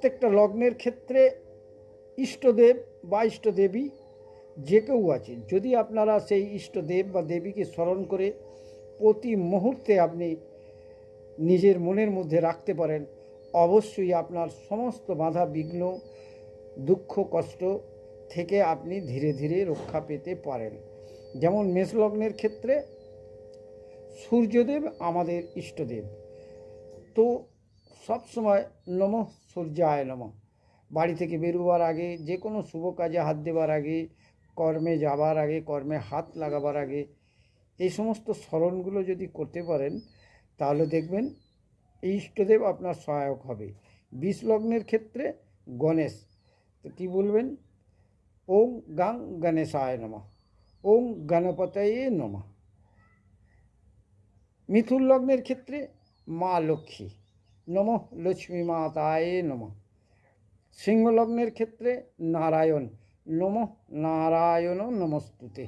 প্রত্যেকটা লগ্নের ক্ষেত্রে ইষ্টদেব বা ইষ্টদেবী যে কেউ আছে, যদি আপনারা সেই ইষ্টদেব বা দেবীকে স্মরণ করে প্রতি মুহূর্তে আপনি নিজের মনের মধ্যে রাখতে পারেন, অবশ্যই আপনার সমস্ত বাধা বিঘ্ন দুঃখ কষ্ট থেকে আপনি ধীরে ধীরে রক্ষা পেতে পারেন। যেমন মেষলগ্নের ক্ষেত্রে সূর্যদেব আমাদের ইষ্টদেব, তো সবসময় নমঃ সূর্যায় নমঃ, বাড়ি থেকে বেরোবার আগে, যে কোনো শুভ কাজে হাত দেবার আগে, কর্মে যাবার আগে, কর্মে হাত লাগাবার আগে এই সমস্ত স্মরণগুলো যদি করতে পারেন, তাহলে দেখবেন এই ইষ্টদেব আপনার সহায়ক হবে। বিষ লগ্নের ক্ষেত্রে গণেশ, তো কী বলবেন? ওং গাং গণেশায় নমঃ, ওং গণপতয়ে নমঃ। মিথুন লগ্নের ক্ষেত্রে মা লক্ষ্মী, নমঃ লক্ষ্মী মাতায়ে নমঃ। সিংহ লগ্নের ক্ষেত্রে নারায়ণ, নমঃ নারায়ণ নমস্তুতে।